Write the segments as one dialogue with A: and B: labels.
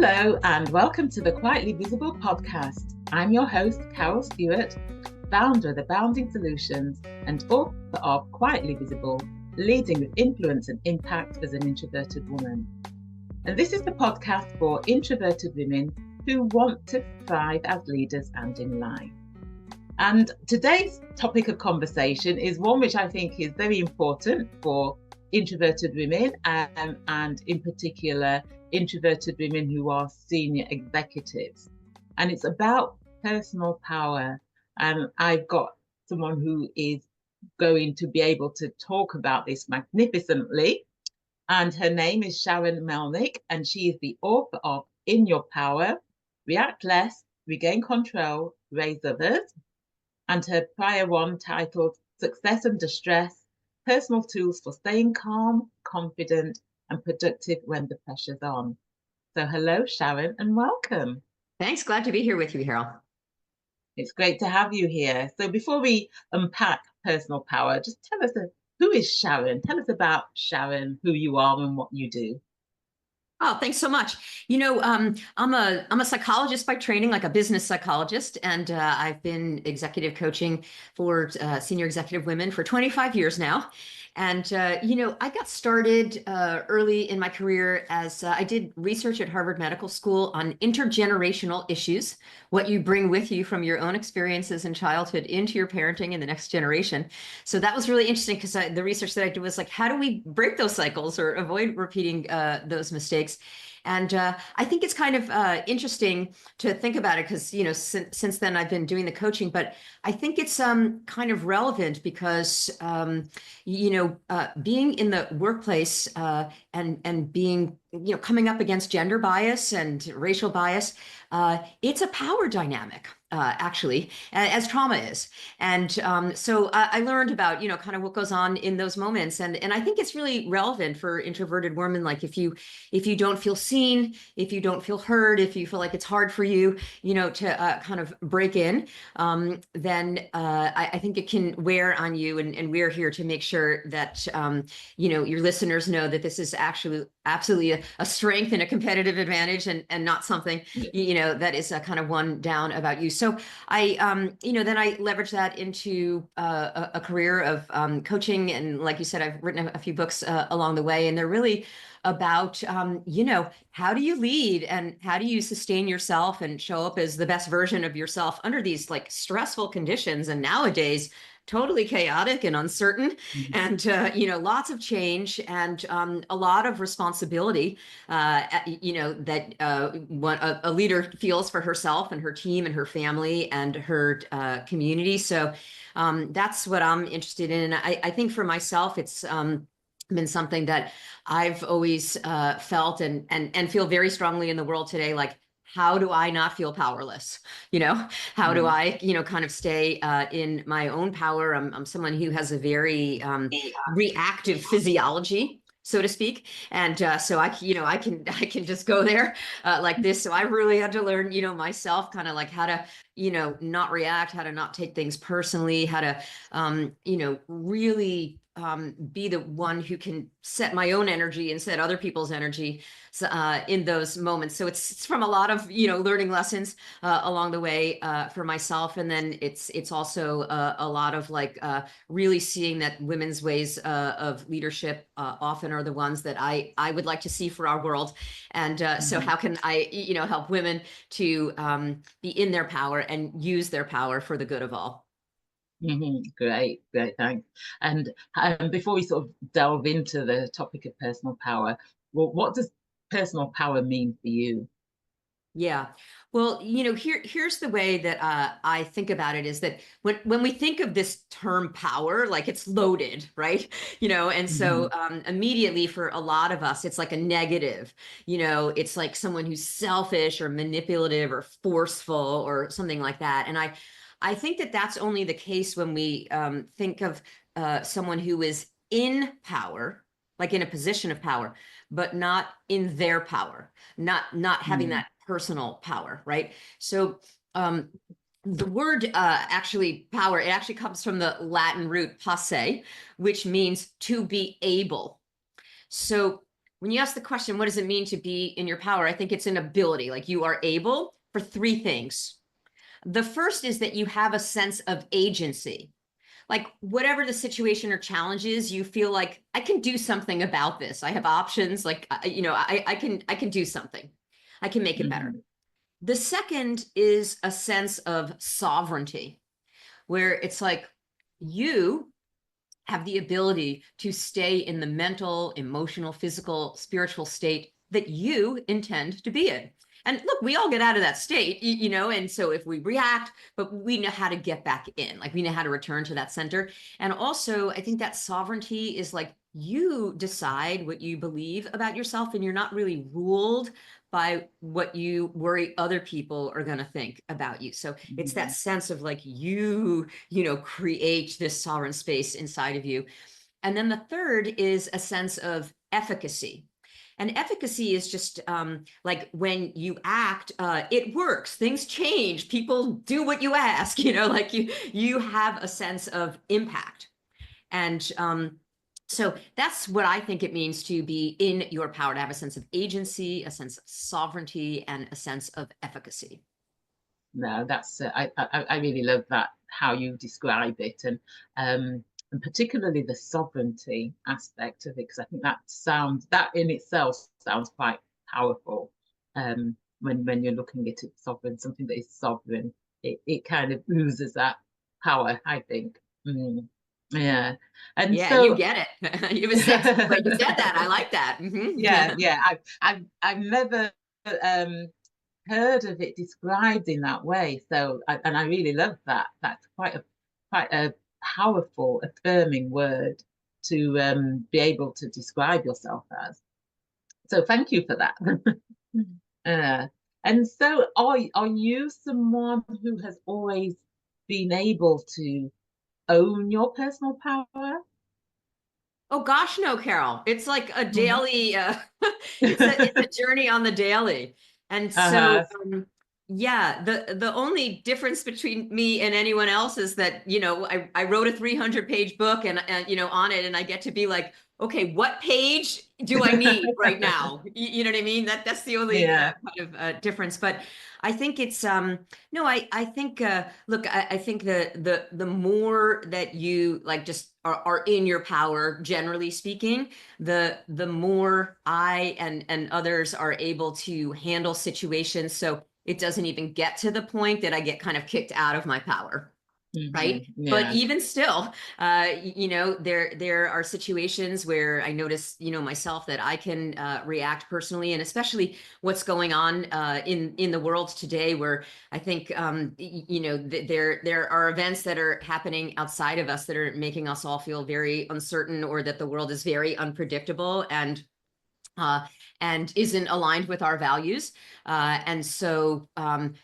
A: Hello, and welcome to the Quietly Visible podcast. I'm your host, Carol Stewart, founder of The Bounding Solutions and author of Quietly Visible, Leading with Influence and Impact as an Introverted Woman. And this is the podcast for introverted women who want to thrive as leaders and in life. And today's topic of conversation is one which I think is very important for introverted women, and in particular, introverted women who are senior executives. And it's about personal power. And I've got someone who is going to be able to talk about this magnificently. And her name is Sharon Melnick, and she is the author of In Your Power, React Less, Regain Control, Raise Others, and her prior one titled Success Under Stress, Personal Tools for Staying Calm, Confident, and Productive When the Pressure's On. So hello, Sharon, and welcome.
B: Thanks. Glad to be here with you, Harold.
A: It's great to have you here. So before we unpack personal power, just tell us who is Sharon? Tell us about Sharon, who you are and what you do.
B: Oh, thanks so much. I'm a psychologist by training, like a business psychologist, and I've been executive coaching for senior executive women for 25 years now. And I got started early in my career as I did research at Harvard Medical School on intergenerational issues, what you bring with you from your own experiences in childhood into your parenting in the next generation. So that was really interesting because the research that I did was like, how do we break those cycles or avoid repeating those mistakes? And I think it's kind of interesting to think about it because, since then I've been doing the coaching, but I think it's kind of relevant because, being in the workplace and being, coming up against gender bias and racial bias, it's a power dynamic. Actually, as trauma is. And so I learned about, kind of what goes on in those moments. And I think it's really relevant for introverted women. Like if you don't feel seen, if you don't feel heard, if you feel like it's hard for you, to kind of break in, then I think it can wear on you. And we're here to make sure that, your listeners know that this is actually absolutely a strength and a competitive advantage and not something, that is a kind of one down about you. So I, then I leveraged that into a career of coaching. And like you said, I've written a few books along the way, and they're really about, how do you lead and how do you sustain yourself and show up as the best version of yourself under these like stressful conditions. And nowadays, totally chaotic and uncertain, and lots of change and a lot of responsibility that a leader feels for herself and her team and her family and her community. So that's what I'm interested in. And I think for myself, it's been something that I've always felt and feel very strongly in the world today, like, how do I not feel powerless? How do I, kind of stay in my own power? I'm someone who has a very reactive physiology, so to speak. And so I can just go there like this. So I really had to learn, myself kind of like how to, not react, how to not take things personally, how to, really be the one who can set my own energy and set other people's energy in those moments. So it's from a lot of, learning lessons along the way for myself. And then it's also a lot of like really seeing that women's ways of leadership often are the ones that I would like to see for our world. And so how can I, help women to be in their power and use their power for the good of all?
A: Great, thanks. And before we sort of delve into the topic of personal power, well, what does personal power mean for you?
B: Yeah. Well, here's the way that I think about it is that when we think of this term power, like it's loaded, right? And so immediately for a lot of us, it's like a negative, it's like someone who's selfish or manipulative or forceful or something like that. And I think that that's only the case when we think of someone who is in power, like in a position of power, but not in their power, not having that personal power, right? So the word actually power, it actually comes from the Latin root posse, which means to be able. So when you ask the question, what does it mean to be in your power? I think it's an ability. Like you are able for three things. The first is that you have a sense of agency. Like whatever the situation or challenge is, you feel like I can do something about this. I have options. Like I can do something. I can make it better.
A: Mhm.
B: The second is a sense of sovereignty, where it's like you have the ability to stay in the mental, emotional, physical, spiritual state that you intend to be in. And look, we all get out of that state, and so if we react, but we know how to get back in, like we know how to return to that center. And also, I think that sovereignty is like you decide what you believe about yourself, and you're not really ruled by what you worry other people are going to think about you. So it's that
A: Mhm.
B: sense of like create this sovereign space inside of you. And then the third is a sense of efficacy. And efficacy is just like when you act, it works, things change, people do what you ask, like you have a sense of impact. And so that's what I think it means to be in your power, to have a sense of agency, a sense of sovereignty, and a sense of efficacy.
A: No, that's I really love that how you describe it, and particularly the sovereignty aspect of it, because I think that in itself sounds quite powerful. When you're looking at it sovereign, something that is sovereign, it kind of oozes that power, I think. Yeah, and
B: Yeah, you
A: so
B: get it. It was sexy the way you said that. I like that.
A: yeah, yeah, I've never um heard of it described in that way. So, and I really love that. That's quite a powerful, affirming word to be able to describe yourself as. So, thank you for that. uh, and so, are you someone who has always been able to own your personal power?
B: Oh gosh, no, Carol. It's like a
A: Mhm.
B: daily it's a journey on the daily. And so
A: Uh-huh.
B: yeah, the only difference between me and anyone else is that, I wrote a 300-page book and on it, and I get to be like, okay, what page do I need right now? You know what I mean? That's the only
A: Yeah.
B: kind of difference. But I think it's no, I think look, I think the more that you like just are in your power, generally speaking, the more I and others are able to handle situations. So it doesn't even get to the point that I get kind of kicked out of my power. Right. But
A: Yeah.
B: even still, there are situations where I notice, myself that I can react personally, and especially what's going on in the world today, where I think, there are events that are happening outside of us that are making us all feel very uncertain, or that the world is very unpredictable, uh, and isn't aligned with our values. And so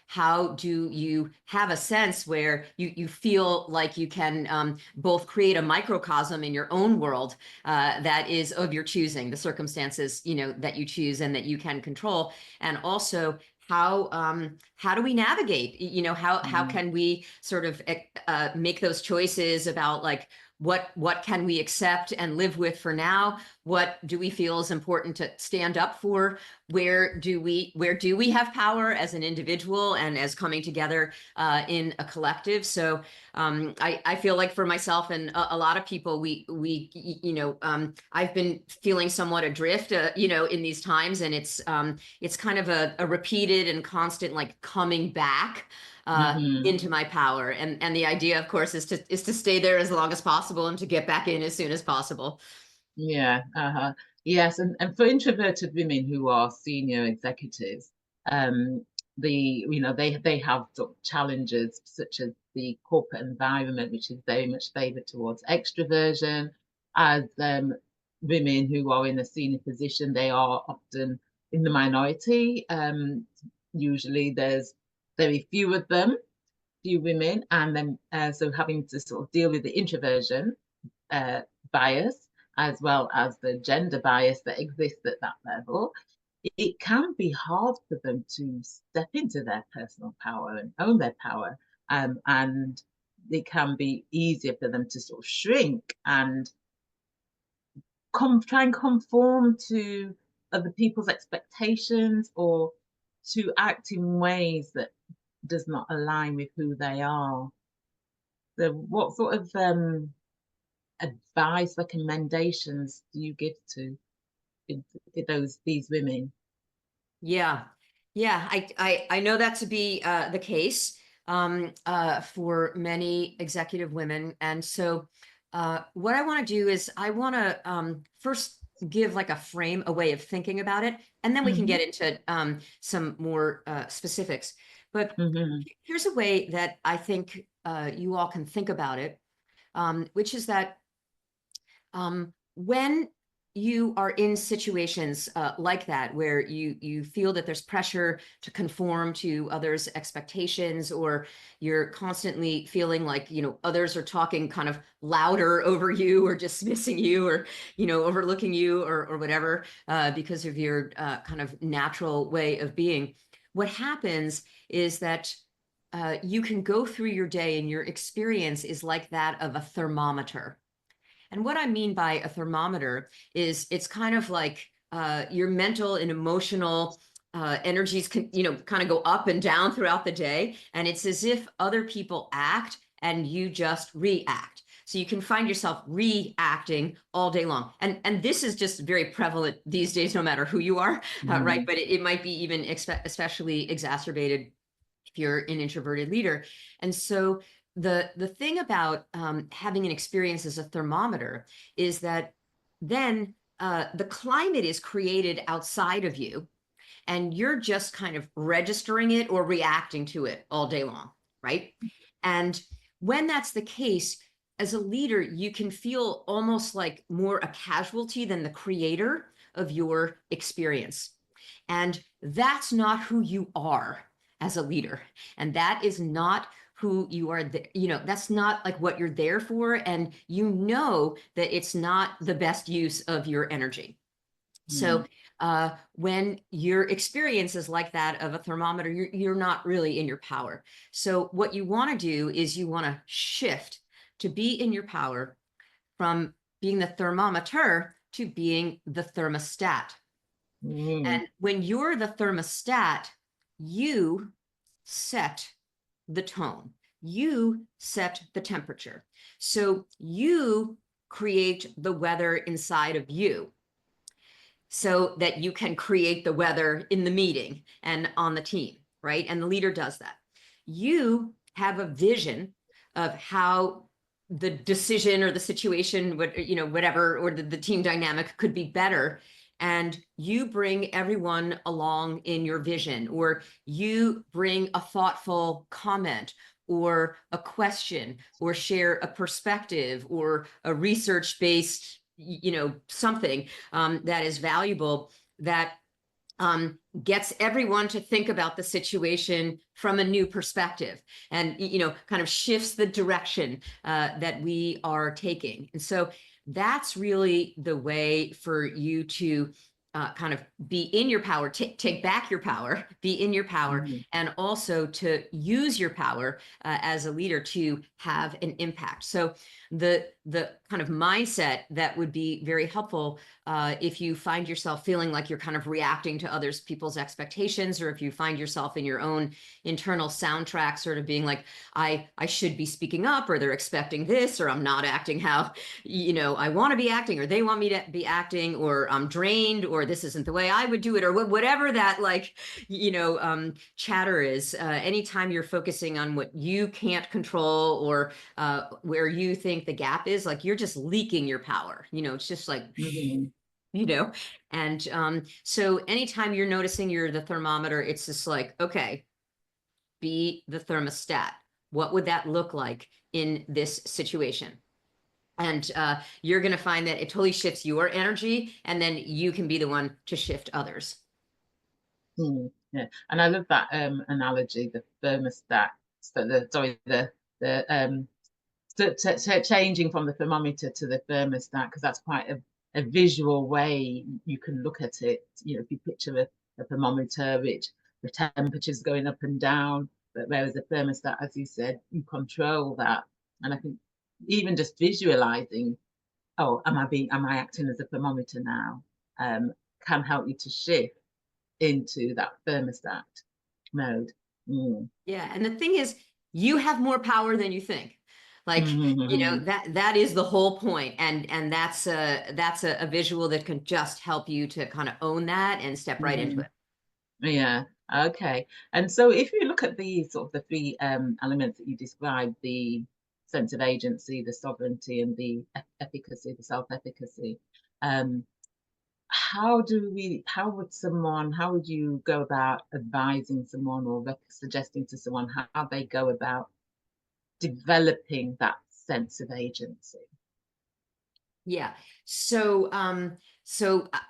B: how do you have a sense where you feel like you can both create a microcosm in your own world that is of your choosing, the circumstances, that you choose and that you can control, and also how do we navigate, how
A: Mhm.
B: can we sort of make those choices about like what can we accept and live with for now? What do we feel is important to stand up for? Where do we have power as an individual and as coming together in a collective? So I feel like for myself and a lot of people, I've been feeling somewhat adrift, in these times, and it's kind of a repeated and constant like coming back
A: Mhm.
B: into my power. And the idea, of course, is to stay there as long as possible and to get back in as soon as possible.
A: Yeah, uh-huh. Yes, and for introverted women who are senior executives, um, they have sort of challenges such as the corporate environment, which is very much favored towards extraversion. As women who are in a senior position, they are often in the minority. Usually, there's very few of them, few women, and then so having to sort of deal with the introversion uh, bias as well as the gender bias that exists at that level, it can be hard for them to step into their personal power and own their power. And it can be easier for them to sort of shrink and try and conform to other people's expectations, or to act in ways that does not align with who they are. So what sort of advice, recommendations do you give to these women?
B: Yeah, yeah, I know that to be the case for many executive women. And so what I want to do is I want to first give like a frame, a way of thinking about it, and then we can
A: Mm-hmm.
B: get into some more specifics. But
A: Mm-hmm.
B: here's a way that I think you all can think about it, which is that when you are in situations like that, where you feel that there's pressure to conform to others' expectations, or you're constantly feeling like, others are talking kind of louder over you, or dismissing you, or, overlooking you, or whatever, because of your kind of natural way of being, what happens is that you can go through your day and your experience is like that of a thermometer. And what I mean by a thermometer is it's kind of like your mental and emotional energies can, kind of go up and down throughout the day. And it's as if other people act and you just react. So you can find yourself reacting all day long. And this is just very prevalent these days, no matter who you are, right?
A: Mm-hmm.
B: But it might be even especially exacerbated if you're an introverted leader. And so the thing about having an experience as a thermometer is that then the climate is created outside of you, and you're just kind of registering it or reacting to it all day long, right? And when that's the case, as a leader, you can feel almost like more a casualty than the creator of your experience. And that's not who you are as a leader. And that is not who you are. That's not like what you're there for. And that it's not the best use of your energy. So when your experience is like that of a thermometer, you're not really in your power. So what you want to do is you want to shift to be in your power from being the thermometer to being the thermostat.
A: Mm-hmm.
B: And when you're the thermostat, you set the tone, you set the temperature. So you create the weather inside of you so that you can create the weather in the meeting and on the team, right? And the leader does that. You have a vision of how the decision or the situation, whatever, or the team dynamic could be better. And you bring everyone along in your vision, or you bring a thoughtful comment or a question, or share a perspective or a research-based, something that is valuable, that gets everyone to think about the situation from a new perspective, and kind of shifts the direction that we are taking. And so that's really the way for you to kind of be in your power, take back your power, be in your power,
A: Mm-hmm.
B: and also to use your power as a leader to have an impact. So the kind of mindset that would be very helpful if you find yourself feeling like you're kind of reacting to others people's expectations, or if you find yourself in your own internal soundtrack sort of being like, I should be speaking up, or they're expecting this, or I'm not acting how I want to be acting, or they want me to be acting, or I'm drained, or this isn't the way I would do it, or whatever that chatter is. Anytime you're focusing on what you can't control, or where you think the gap is, like you're just leaking your power. It's just like,
A: Mm-hmm.
B: and so anytime you're noticing you're the thermometer, it's just like, okay, be the thermostat. What would that look like in this situation? And you're going to find that it totally shifts your energy, and then you can be the one to shift others.
A: Yeah, and I love that analogy, the thermostat. So changing from the thermometer to the thermostat, because that's quite a visual way you can look at it. If you picture a thermometer, which the temperature's going up and down, but whereas a thermostat, as you said, you control that. And I think even just visualizing, oh, am I acting as a thermometer now? can help you to shift into that thermostat mode.
B: Yeah. And the thing is, you have more power than you think. Like,
A: Mm-hmm.
B: that is the whole point. And that's a visual that can just help you to kind of own that and step right into
A: Mm-hmm.
B: it.
A: Yeah. Okay. And so if you look at the sort of the three elements that you described, the sense of agency, the sovereignty, and the efficacy, the self-efficacy, um, how would you go about advising someone or suggesting to someone how they go about developing that sense of agency?
B: Yeah. So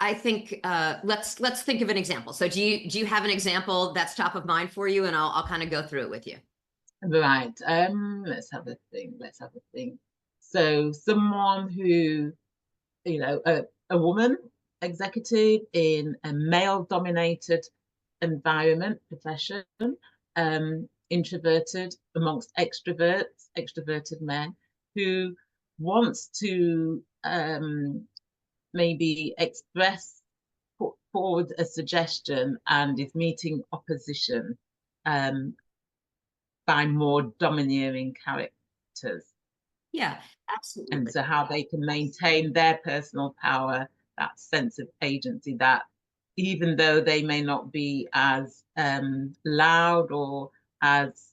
B: I think let's think of an example. So do you have an example that's top of mind for you? And I'll kind of go through it with you.
A: Right. Let's have a think. Let's have a think. So someone who, a woman executive in a male-dominated environment, profession, introverted amongst extroverted men, who wants to maybe put forward a suggestion and is meeting opposition um, by more domineering characters.
B: Yeah,
A: And
B: absolutely.
A: so how they can maintain their personal power, that sense of agency, that even though they may not be as loud or as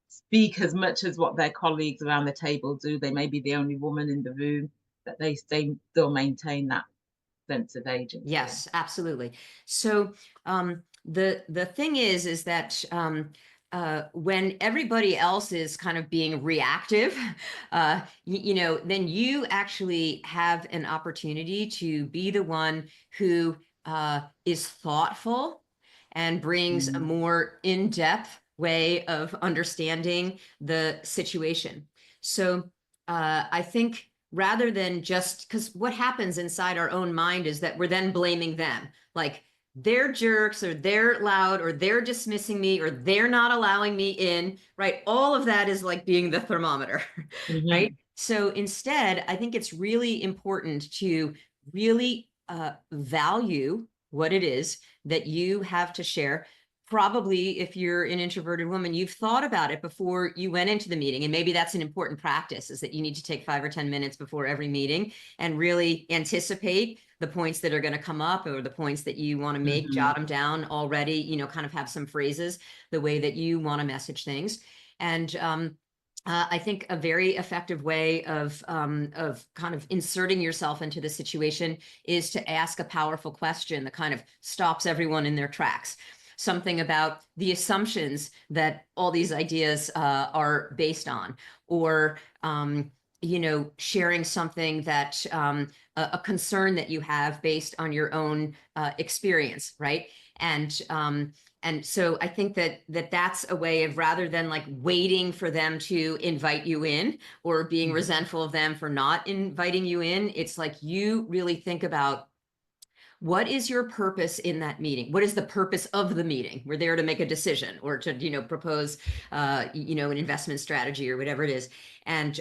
A: speak as much as what their colleagues around the table do, they may be the only woman in the room, that they still maintain that sense of agency.
B: Yes, absolutely. So the thing is that when everybody else is kind of being reactive, then you actually have an opportunity to be the one who is thoughtful and brings a
A: Mm.
B: more in-depth way of understanding the situation. So I think rather than just because what happens inside our own mind is that we're then blaming them. Like, they're jerks, or they're loud, or they're dismissing me, or they're not allowing me in, right? All of that is like being the thermometer, right?
A: Mm-hmm.
B: So instead, I think it's really important to really value what it is that you have to share. Probably if you're an introverted woman, you've thought about it before you went into the meeting. And maybe that's an important practice, is that you need to take 5 or 10 minutes before every meeting and really anticipate the points that are going to come up, or the points that you want to make,
A: Mm-hmm.
B: jot them down already, kind of have some phrases, the way that you want to message things. And I think a very effective way of kind of inserting yourself into the situation is to ask a powerful question that kind of stops everyone in their tracks. Something about the assumptions that all these ideas are based on, or sharing something that a concern that you have based on your own experience, right? And so I think that's a way of, rather than like waiting for them to invite you in, or being
A: Mm-hmm.
B: resentful of them for not inviting you in, it's like you really think about, what is your purpose in that meeting? What is the purpose of the meeting? We're there to make a decision, or to, propose, an investment strategy, or whatever it is, and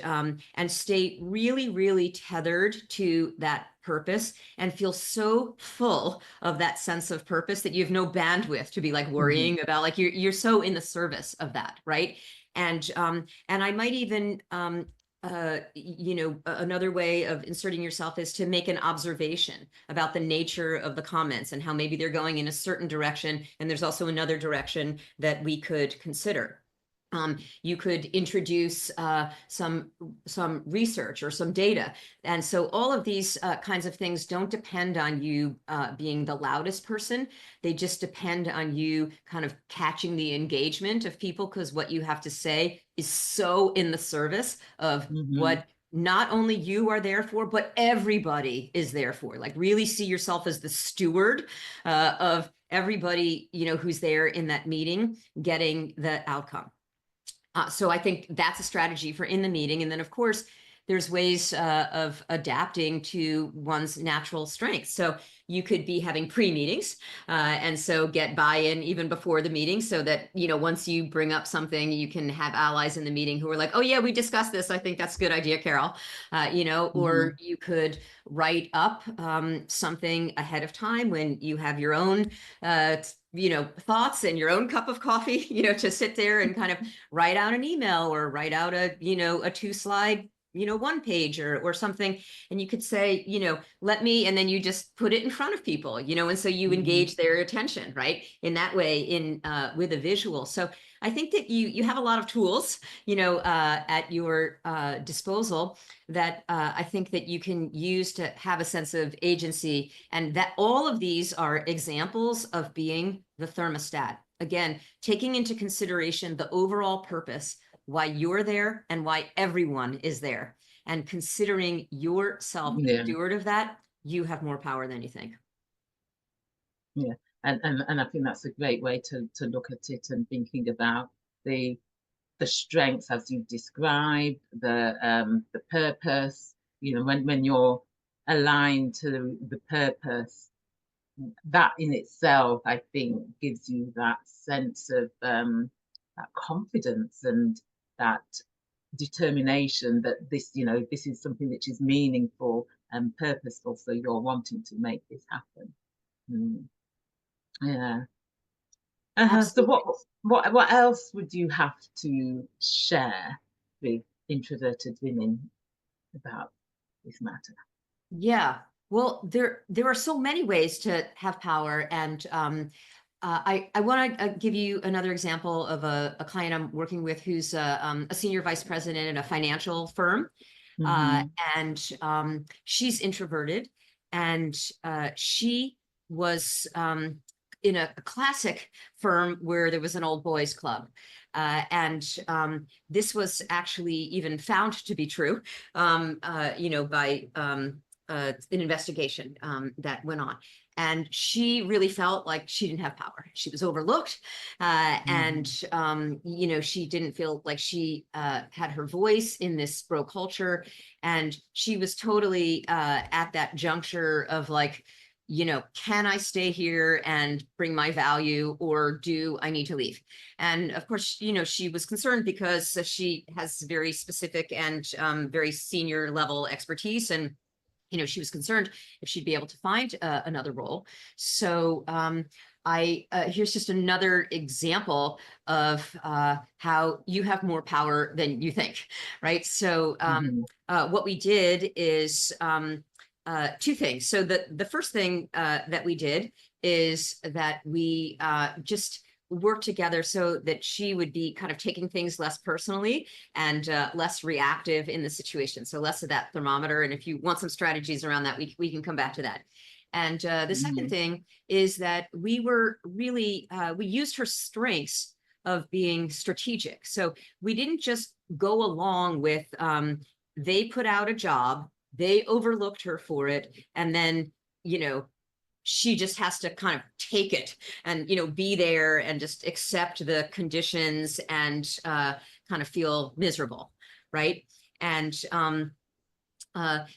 B: stay really, really tethered to that purpose, and feel so full of that sense of purpose that you have no bandwidth to be like
A: Mm-hmm.
B: worrying about, like, you're so in the service of that, right? And I might even another way of inserting yourself is to make an observation about the nature of the comments, and how maybe they're going in a certain direction, and there's also another direction that we could consider. You could introduce some research or some data. And so all of these kinds of things don't depend on you being the loudest person. They just depend on you kind of catching the engagement of people, because what you have to say is so in the service of
A: Mm-hmm.
B: what not only you are there for, but everybody is there for. Like, really see yourself as the steward of everybody, who's there in that meeting, getting the outcome. So I think that's a strategy for in the meeting. And then, of course, there's ways of adapting to one's natural strengths. So you could be having pre-meetings, and so get buy-in even before the meeting, so that, you know, once you bring up something, you can have allies in the meeting who are like, oh yeah, we discussed this. I think that's a good idea, Carol. You know, or you could write up something ahead of time when you have your own you know, thoughts and your own cup of coffee, you know, to sit there and kind of write out an email or write out a, you know, a 2-slide, you know, 1-page or something. And you could say, you know, let me, and then you just put it in front of people, you know, and so you engage their attention, right? In that way, in with a visual. So I think that you have a lot of tools, you know, at your disposal that I think that you can use to have a sense of agency, and that all of these are examples of being the thermostat. Again, taking into consideration the overall purpose, why you're there and why everyone is there, and considering yourself the steward of that, you have more power than you think.
A: Yeah, and I think that's a great way to look at it, and thinking about the strengths as you've described, the purpose. You know, when you're aligned to the purpose, that in itself, I think, gives you that sense of that confidence and that determination that this, you know, this is something which is meaningful and purposeful. So you're wanting to make this happen. Yeah. So
B: Absolutely.
A: what else would you have to share with introverted women about this matter?
B: Yeah. Well, there are so many ways to have power, and I want to give you another example of a client I'm working with who's a senior vice president in a financial firm, and she's introverted, and she was in a classic firm where there was an old boys club. And this was actually even found to be true, you know, by an investigation that went on. And she really felt like she didn't have power. She was overlooked, and you know, she didn't feel like she had her voice in this bro culture. And she was totally at that juncture of like, you know, can I stay here and bring my value, or do I need to leave? And of course, you know, she was concerned because she has very specific and very senior level expertise, and you know, she was concerned if she'd be able to find another role. So here's just another example of how you have more power than you think, right? So what we did is two things. So the first thing that we did is that we just work together so that she would be kind of taking things less personally and less reactive in the situation. So less of that thermometer. And if you want some strategies around that, we can come back to that. And the second thing is that we were really, we used her strengths of being strategic. So we didn't just go along with, they put out a job, they overlooked her for it, and then, you know, she just has to kind of take it and, you know, be there and just accept the conditions and kind of feel miserable, right? And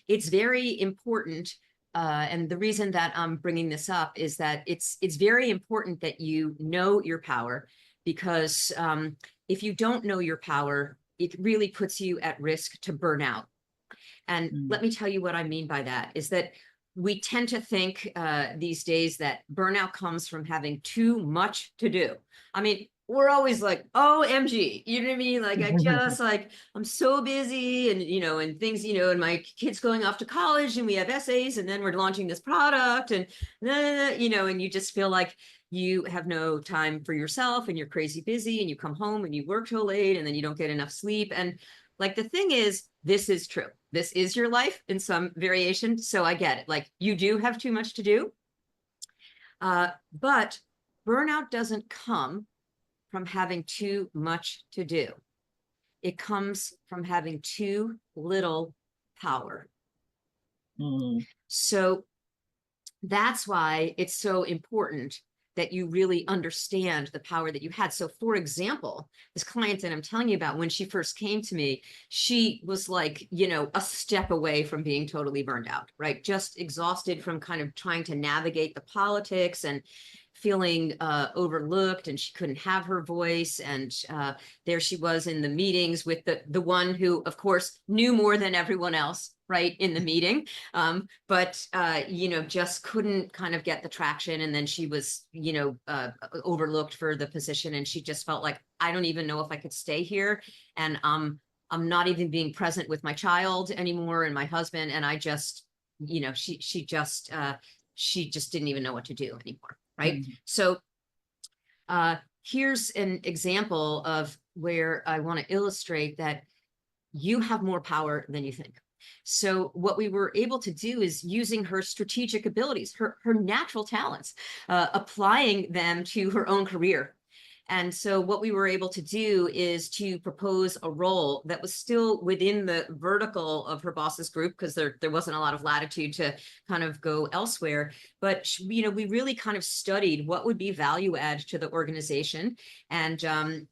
B: it's very important. And the reason that I'm bringing this up is that it's very important that you know your power, because if you don't know your power, it really puts you at risk to burn out. And let me tell you what I mean by that is that we tend to think these days that burnout comes from having too much to do. I mean, we're always like, oh, MG, you know what I mean? Like, I just like, I'm so busy, and, you know, and things, you know, and my kid's going off to college and we have essays, and then we're launching this product, and, you know, and you just feel like you have no time for yourself, and you're crazy busy, and you come home and you work till late, and then you don't get enough sleep. And like, the thing is, this is true. This is your life in some variation. So I get it. Like, you do have too much to do. But burnout doesn't come from having too much to do. It comes from having too little power. So that's why it's so important that you really understand the power that you had. So for example, this client that I'm telling you about, when she first came to me, she was like, you know, a step away from being totally burned out, right? Just exhausted from kind of trying to navigate the politics and feeling overlooked, and she couldn't have her voice. And there she was in the meetings with the one who, of course, knew more than everyone else, right, in the meeting, but you know, just couldn't kind of get the traction. And then she was, you know, overlooked for the position, and she just felt like, I don't even know if I could stay here, and I'm not even being present with my child anymore and my husband, and I just, you know, she just didn't even know what to do anymore, right? So here's an example of where I want to illustrate that you have more power than you think. So what we were able to do is using her strategic abilities, her natural talents, applying them to her own career. And so what we were able to do is to propose a role that was still within the vertical of her boss's group, because there wasn't a lot of latitude to kind of go elsewhere. But, you know, we really kind of studied what would be value add to the organization. And,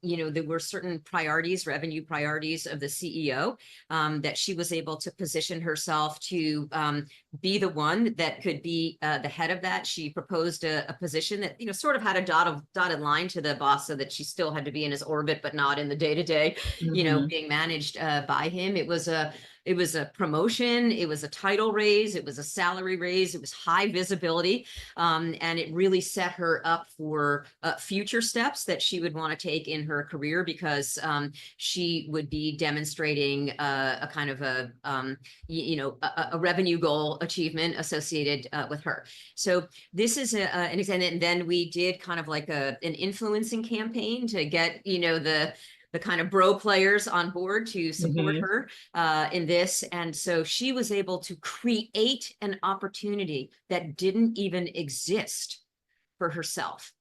B: you know, there were certain priorities, revenue priorities of the CEO, that she was able to position herself to be the one that could be the head of that. She proposed a position that, you know, sort of had a dotted line to the boss, so that she still had to be in his orbit, but not in the day-to-day, you know, being managed by him. It was a promotion, it was a title raise, it was a salary raise, it was high visibility, and it really set her up for future steps that she would want to take in her career, because she would be demonstrating a kind of you know, a revenue goal achievement associated with her. So this is an example. And then we did kind of like an influencing campaign to get, you know, the kind of bro players on board to support her in this. And so she was able to create an opportunity that didn't even exist for herself,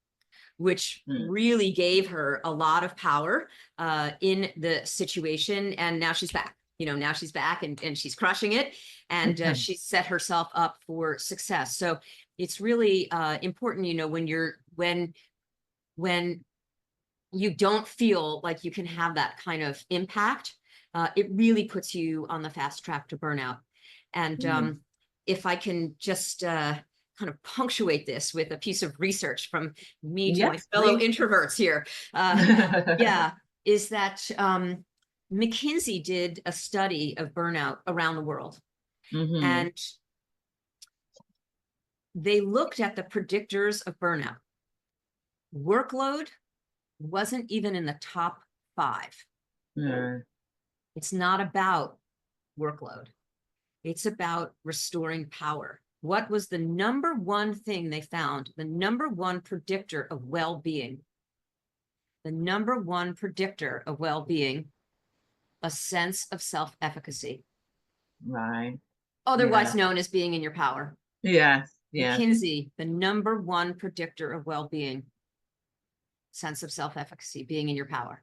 B: which really gave her a lot of power in the situation. And now she's back. You know, now she's back, and she's crushing it, and she's set herself up for success. So it's really important, you know, when you don't feel like you can have that kind of impact, it really puts you on the fast track to burnout. And if I can just kind of punctuate this with a piece of research from me to my fellow introverts here, yeah, is that McKinsey did a study of burnout around the world, and they looked at the predictors of burnout. Workload wasn't even in the top 5. It's not about workload. It's about restoring power. What was the number one thing they found? The number one predictor of well-being. The number one predictor of well-being, a sense of self-efficacy.
A: Right.
B: Otherwise known as being in your power.
A: Yes.
B: McKinsey, the number one predictor of well-being, sense of self-efficacy, being in your power,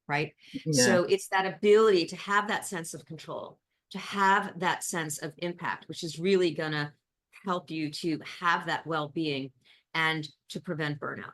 B: right? So it's that ability to have that sense of control, to have that sense of impact, which is really gonna help you to have that well-being and to prevent burnout.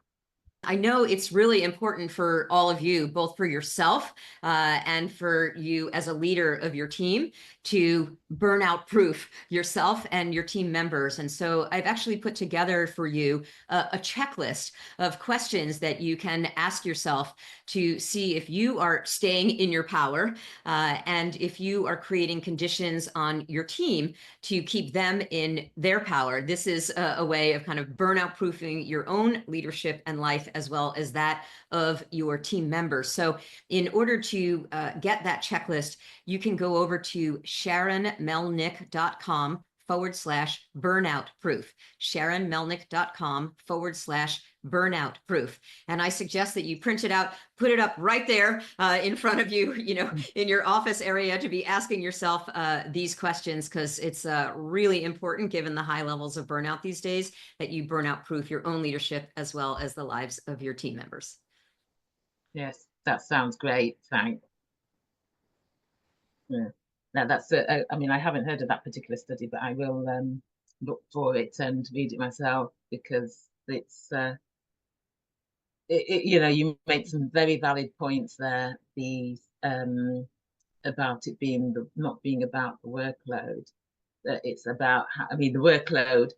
B: I know it's really important for all of you, both for yourself and for you as a leader of your team, to burnout proof yourself and your team members. And so I've actually put together for you a checklist of questions that you can ask yourself to see if you are staying in your power and if you are creating conditions on your team to keep them in their power. This is a way of kind of burnout proofing your own leadership and life, as well as that of your team members. So in order to get that checklist, you can go over to sharonmelnick.com/burnout proof, sharonmelnick.com/burnout proof. And I suggest that you print it out, put it up right there in front of you, you know, in your office area, to be asking yourself these questions, because it's really important, given the high levels of burnout these days, that you burnout proof your own leadership as well as the lives of your team members.
A: Yes, that sounds great. Thanks. Now that's I mean, I haven't heard of that particular study, but I will look for it and read it myself, because it's you make some very valid points there. About it being not being about the workload, that it's about I mean the workload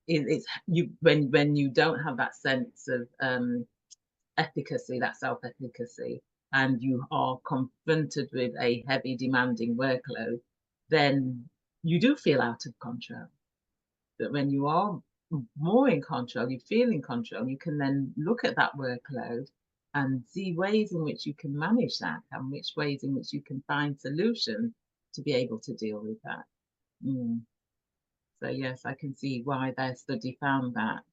A: it's you when you don't have that sense of efficacy, that self-efficacy, and you are confronted with a heavy demanding workload, then you do feel out of control. But when you are more in control, you feel in control, you can then look at that workload and see ways in which you can manage that and which ways in which you can find solutions to be able to deal with that. So yes, I can see why their study found that.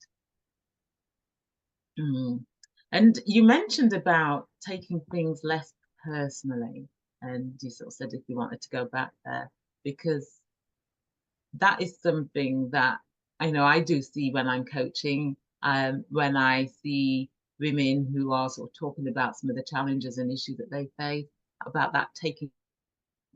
A: And you mentioned about taking things less personally, and you sort of said if you wanted to go back there, because that is something that I know I do see when I'm coaching, when I see women who are sort of talking about some of the challenges and issues that they face, about that taking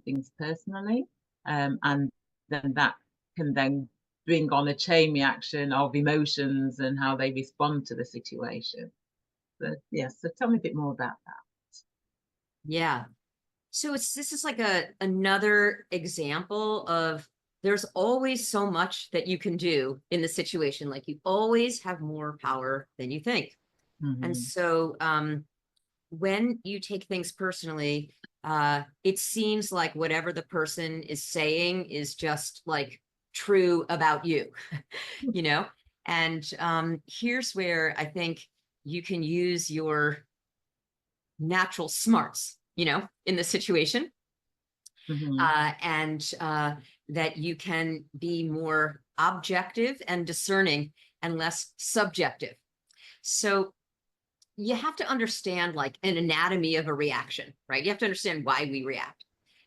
A: things personally, and then that can then bring on a chain reaction of emotions and how they respond to the situation. But yes, so tell me a bit more about that.
B: Yeah. So this is like another example of there's always so much that you can do in the situation. Like you always have more power than you think. And so when you take things personally, it seems like whatever the person is saying is just like true about you, you know? And here's where I think you can use your natural smarts, in the situation. And that you can be more objective and discerning and less subjective. So you have to understand like an anatomy of a reaction, right? You have to understand why we react.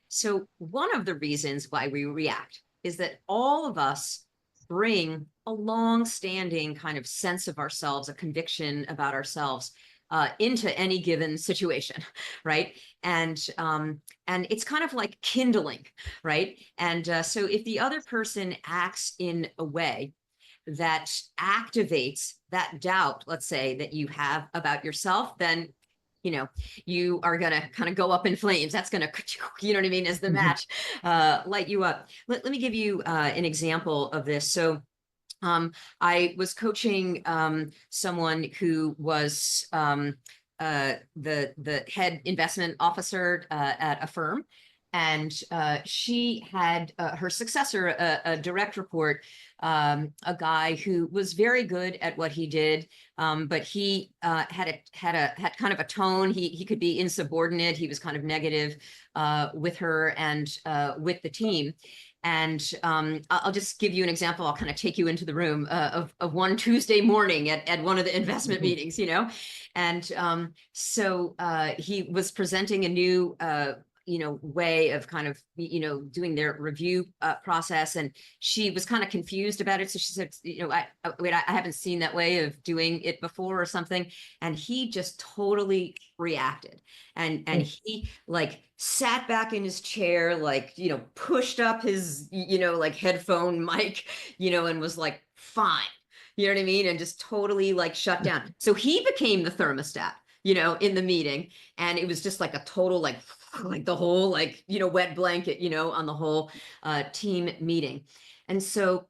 B: So one of the reasons why we react is that all of us bring a long-standing kind of sense of ourselves, a conviction about ourselves into any given situation, right? And it's kind of like kindling, right? And so if the other person acts in a way that activates that doubt, let's say, that you have about yourself, then you are going to kind of go up in flames. That's going to, you know what I mean, as the match light you up. Let me give you an example of this. So I was coaching someone who was the head investment officer at a firm. And she had her successor, a direct report, a guy who was very good at what he did, but he had kind of a tone. He could be insubordinate. He was kind of negative with her and with the team. And I'll just give you an example. I'll kind of take you into the room of one Tuesday morning at one of the investment meetings, And so he was presenting a new way of kind of, doing their review process. And she was kind of confused about it. So she said, I haven't seen that way of doing it before or something. And he just totally reacted. And he like sat back in his chair, like, pushed up his, like headphone mic, and was like, fine. You know what I mean? And just totally like shut down. So he became the thermostat, in the meeting. And it was just like a total, like the whole, like, wet blanket, on the whole team meeting. And so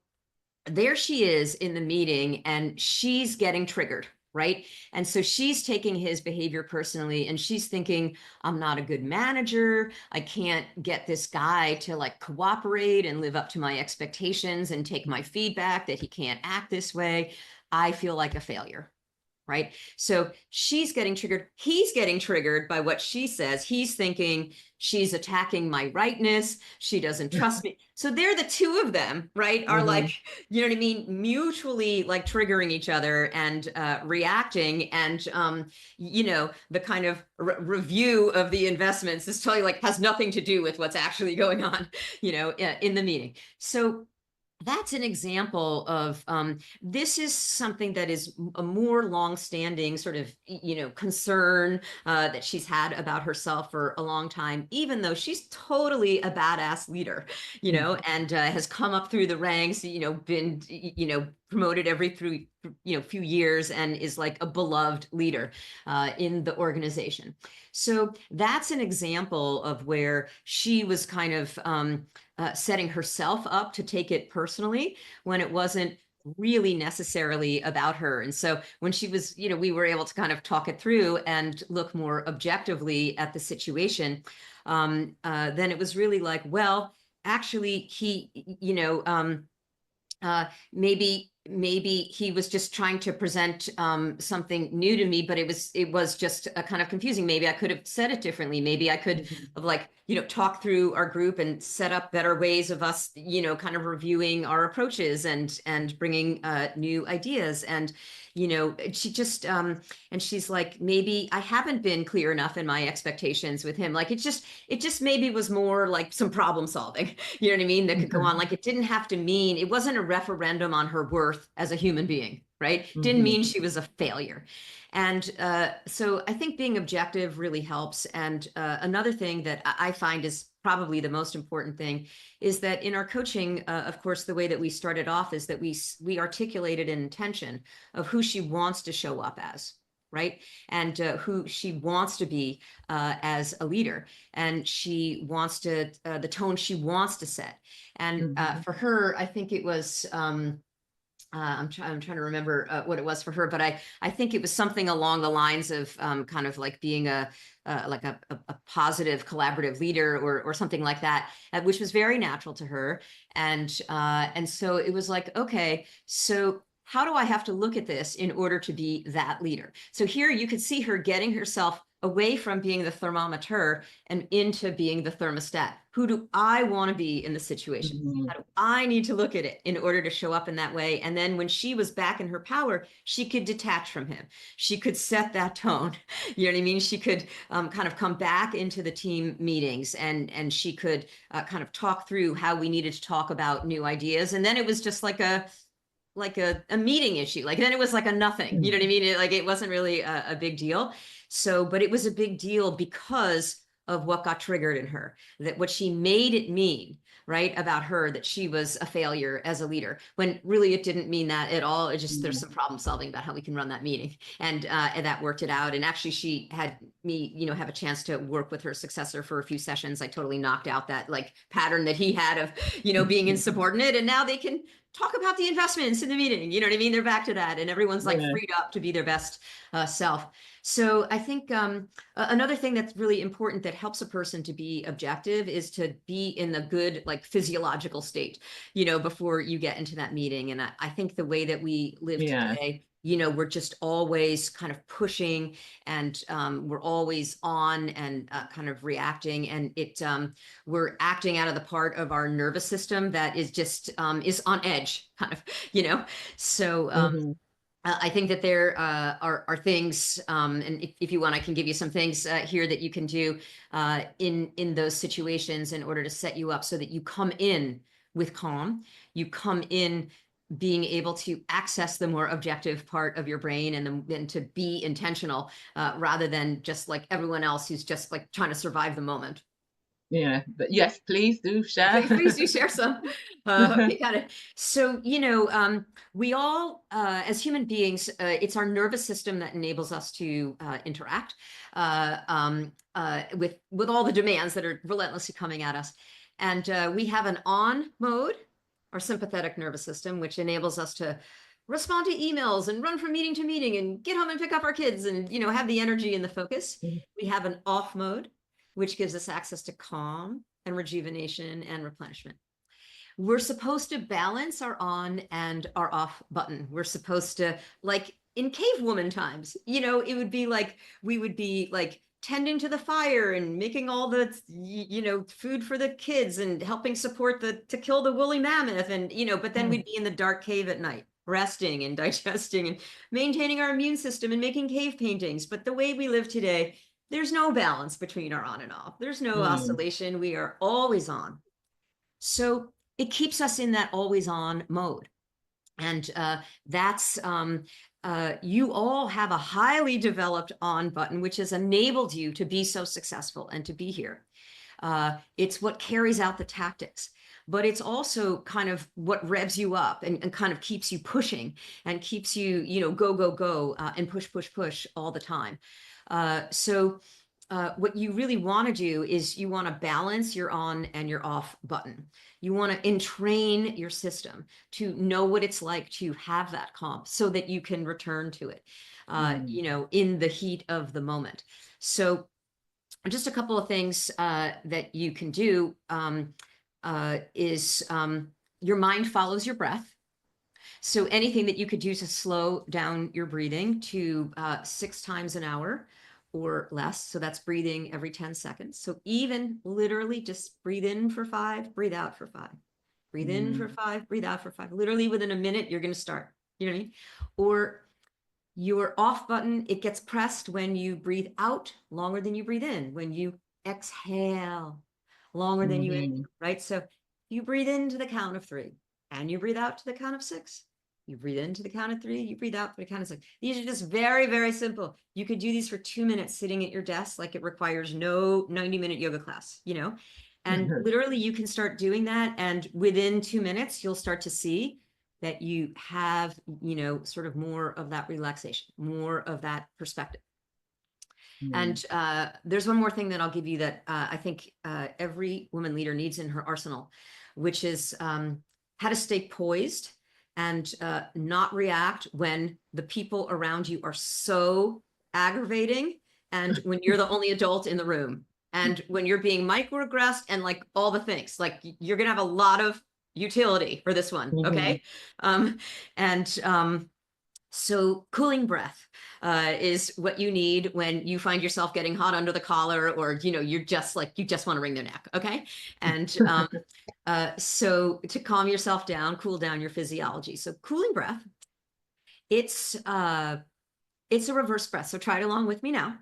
B: there she is in the meeting and she's getting triggered, right? And so she's taking his behavior personally and she's thinking, I'm not a good manager. I can't get this guy to like cooperate and live up to my expectations and take my feedback that he can't act this way. I feel like a failure. Right? So she's getting triggered. He's getting triggered by what she says. He's thinking she's attacking my rightness. She doesn't trust me. So they're the two of them, right? Are like, you know what I mean? Mutually like triggering each other and reacting. And, the kind of review of the investments is totally like has nothing to do with what's actually going on, in the meeting. So That's an example of this is something that is a more long-standing sort of concern that she's had about herself for a long time, even though she's totally a badass leader,
A: Mm.
B: and has come up through the ranks, been promoted every through few years, and is like a beloved leader in the organization. So that's an example of where she was kind of setting herself up to take it personally when it wasn't really necessarily about her. And so when she was, we were able to kind of talk it through and look more objectively at the situation, then it was really like, well, actually, he, maybe he was just trying to present something new to me, but it was just kind of confusing. Maybe I could have said it differently. Maybe I could
A: Mhm.
B: have, like, talk through our group and set up better ways of us, kind of reviewing our approaches and bringing new ideas. And she just and she's like, maybe I haven't been clear enough in my expectations with him. Like, it just maybe was more like some problem solving, you know what I mean, that could go on. Like, it didn't have to mean, it wasn't a referendum on her worth as a human being, right? Didn't
A: Mhm.
B: mean she was a failure. And so I think being objective really helps. And another thing that I find is probably the most important thing is that in our coaching, of course, the way that we started off is that we articulated an intention of who she wants to show up as, right? And who she wants to be as a leader, and she wants to the tone she wants to set. And
A: Mhm.
B: for her, I think it was I'm trying to remember what it was for her, but I think it was something along the lines of kind of like being like a positive collaborative leader, or something like that, which was very natural to her. And so it was like, okay, so how do I have to look at this in order to be that leader? So here you could see her getting herself away from being the thermometer and into being the thermostat. Who do I want to be in the situation?
A: Mhm.
B: How do I need to look at it in order to show up in that way? And then when she was back in her power, she could detach from him. She could set that tone. You know what I mean? She could kind of come back into the team meetings, and she could kind of talk through how we needed to talk about new ideas. And then it was just like a meeting issue. Like, then it was like a nothing, you know what I
A: Mhm.
B: mean? It wasn't really a big deal. So, but it was a big deal because of what got triggered in her, that what she made it mean, right, about her, that she was a failure as a leader, when really it didn't mean that at all. It just, there's
A: Mhm.
B: some problem solving about how we can run that meeting. And that worked it out. And actually, she had me, have a chance to work with her successor for a few sessions. I totally knocked out that like pattern that he had of, being insubordinate. And now they can talk about the investments in the meeting. You know what I mean? They're back to that, and everyone's like
A: Yeah.
B: freed up to be their best self. So I think another thing that's really important that helps a person to be objective is to be in the good, like, physiological state, before you get into that meeting. And I think the way that we live
A: Yeah.
B: today, we're just always kind of pushing, and we're always on, and kind of reacting, and we're acting out of the part of our nervous system that is just is on edge, kind of, you know. So
A: Mhm.
B: I think that there are things, and if you want, I can give you some things here that you can do in those situations in order to set you up so that you come in with calm. You come in being able to access the more objective part of your brain, and to be intentional, rather than just like everyone else who's just like trying to survive the moment.
A: Yeah. But yes, please do share.
B: Please do share some. Okay, got it. So, we all, as human beings, it's our nervous system that enables us to interact with all the demands that are relentlessly coming at us. And we have an on mode, our sympathetic nervous system, which enables us to respond to emails and run from meeting to meeting and get home and pick up our kids, and have the energy and the focus. We have an off mode, which gives us access to calm and rejuvenation and replenishment. We're supposed to balance our on and our off button. We're supposed to, like in cavewoman times, it would be like we would be like tending to the fire and making all the food for the kids and helping support to kill the woolly mammoth, and but then we'd be in the dark cave at night, resting and digesting and maintaining our immune system and making cave paintings. But the way we live today, there's no balance between our on and off. There's no
A: Mm.
B: oscillation. We are always on. So it keeps us in that always on mode. And that's, you all have a highly developed on button, which has enabled you to be so successful and to be here. It's what carries out the tactics, but it's also kind of what revs you up and kind of keeps you pushing and keeps you, go, go, go, and push, push, push all the time. So what you really want to do is you want to balance your on and your off button. You want to entrain your system to know what it's like to have that calm so that you can return to it, in the heat of the moment. So just a couple of things that you can do is your mind follows your breath. So anything that you could do to slow down your breathing to 6 times an hour or less. So that's breathing every 10 seconds. So even literally just breathe in for 5, breathe out for 5. Breathe in for 5, breathe out for 5. Literally within a minute, you're going to start. You know what I mean? Or your off button, it gets pressed when you breathe out longer than you breathe in. When you exhale longer than you inhale, right? So you breathe into the count of 3 and you breathe out to the count of 6. You breathe into the count of 3, you breathe out to the count of 6. These are just very, very simple. You could do these for 2 minutes sitting at your desk, like it requires no 90-minute yoga class, and literally you can start doing that. And within 2 minutes, you'll start to see that you have, sort of more of that relaxation, more of that perspective. And there's one more thing that I'll give you that I think every woman leader needs in her arsenal, which is how to stay poised and not react when the people around you are so aggravating, and when you're the only adult in the room, and when you're being microaggressed and like all the things, like you're gonna have a lot of utility for this one, okay? So cooling breath is what you need when you find yourself getting hot under the collar, or you're just like you just want to wring their neck, okay? And so to calm yourself down, cool down your physiology. So cooling breath, it's a reverse breath. So try it along with me now.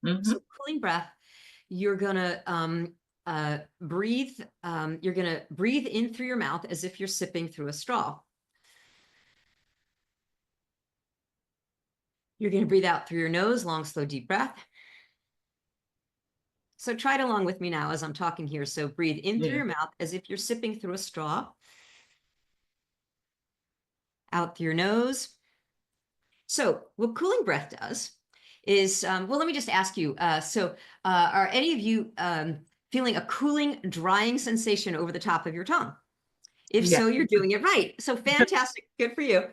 B: So cooling breath, you're gonna breathe. You're gonna breathe in through your mouth as if you're sipping through a straw. You're going to breathe out through your nose, long, slow, deep breath. So try it along with me now as I'm talking here. So breathe in through your mouth as if you're sipping through a straw. Out through your nose. So what cooling breath does is, well, let me just ask you, are any of you feeling a cooling, drying sensation over the top of your tongue? If so, you're doing it right. So fantastic. Good for you.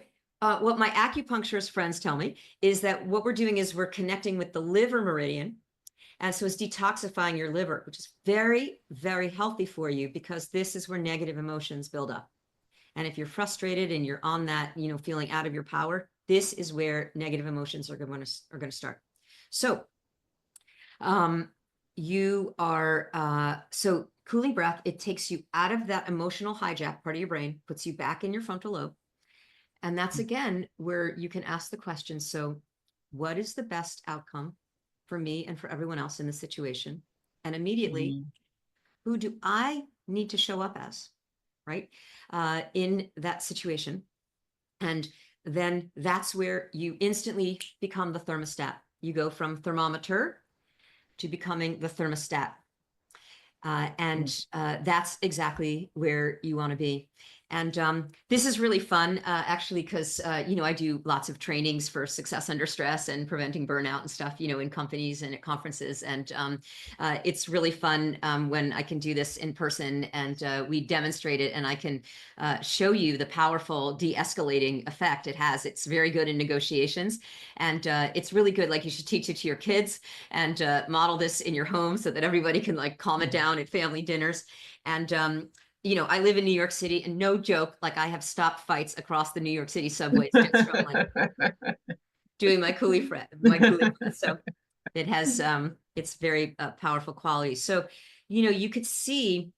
B: What my acupuncturist friends tell me is that what we're doing is we're connecting with the liver meridian. And so it's detoxifying your liver, which is very, very healthy for you, because this is where negative emotions build up. And if you're frustrated and you're on that, feeling out of your power, this is where negative emotions are going to start. So you are, so cooling breath, it takes you out of that emotional hijack part of your brain, puts you back in your frontal lobe. And that's, again, where you can ask the question, so what is the best outcome for me and for everyone else in the situation? And immediately, who do I need to show up as, right, in that situation? And then that's where you instantly become the thermostat. You go from thermometer to becoming the thermostat. That's exactly where you want to be. And this is really fun, actually, because, I do lots of trainings for success under stress and preventing burnout and stuff, in companies and at conferences. And it's really fun when I can do this in person and we demonstrate it, and I can show you the powerful de-escalating effect it has. It's very good in negotiations, and it's really good. Like, you should teach it to your kids and model this in your home so that everybody can like calm it down at family dinners. And I live in New York City, and no joke, like I have stopped fights across the New York City subways just from like doing my coolie breath. So it has, it's very powerful quality. So, you could see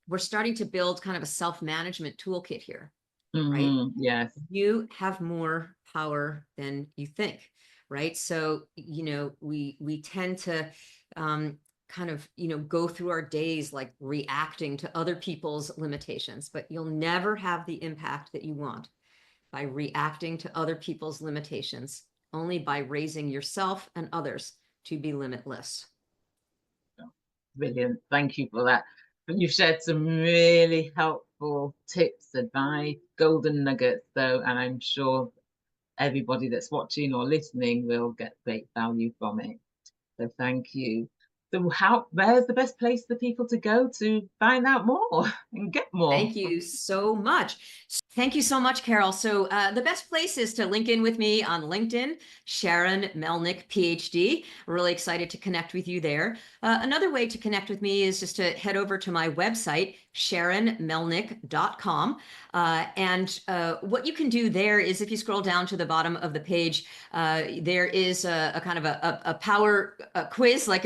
B: we're starting to build kind of a self-management toolkit here, right?
A: Yes.
B: You have more power than you think, right? So, we tend to, kind of, go through our days like reacting to other people's limitations, but you'll never have the impact that you want by reacting to other people's limitations, only by raising yourself and others to be limitless.
A: Brilliant. Thank you for that. You've shared some really helpful tips, advice, golden nuggets, though, and I'm sure everybody that's watching or listening will get great value from it. So thank you. So where's the best place for people to go to find out more and get more?
B: Thank you so much. Thank you so much, Carol. So the best place is to link in with me on LinkedIn, Sharon Melnick, PhD. Really excited to connect with you there. Another way to connect with me is just to head over to my website, sharonmelnick.com. And what you can do there is, if you scroll down to the bottom of the page, there is a kind of a power quiz, like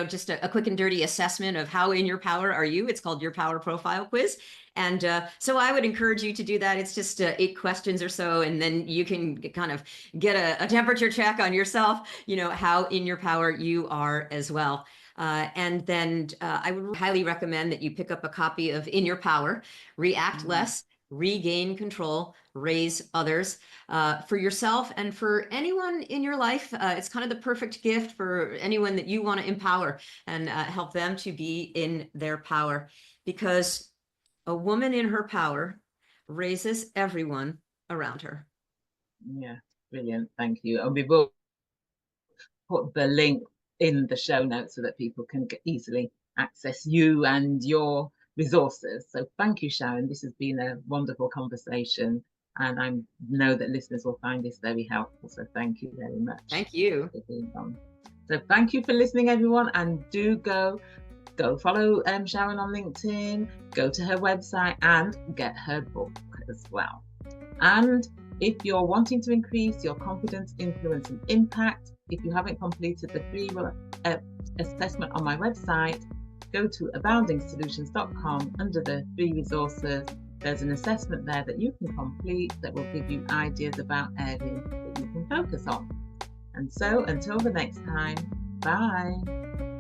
B: just a quick and dirty assessment of how in your power are you. It's called Your Power Profile Quiz. And so I would encourage you to do that. It's just 8 questions or so, and then you can kind of get a temperature check on yourself, how in your power you are as well. And then I would highly recommend that you pick up a copy of In Your Power, React Less, Regain Control, Raise Others, for yourself and for anyone in your life. It's kind of the perfect gift for anyone that you want to empower and help them to be in their power, because a woman in her power raises everyone around her.
A: Yeah, brilliant. Thank you. And we will put the link in the show notes so that people can easily access you and your resources. So thank you, Sharon. This has been a wonderful conversation, and I know that listeners will find this very helpful. So thank you very much.
B: Thank you.
A: So thank you for listening, everyone, and do go follow Sharon on LinkedIn, go to her website and get her book as well. And if you're wanting to increase your confidence, influence and impact, if you haven't completed the free assessment on my website, go to aboundingsolutions.com. Under the free resources, there's an assessment there that you can complete that will give you ideas about areas that you can focus on. And so until the next time, bye.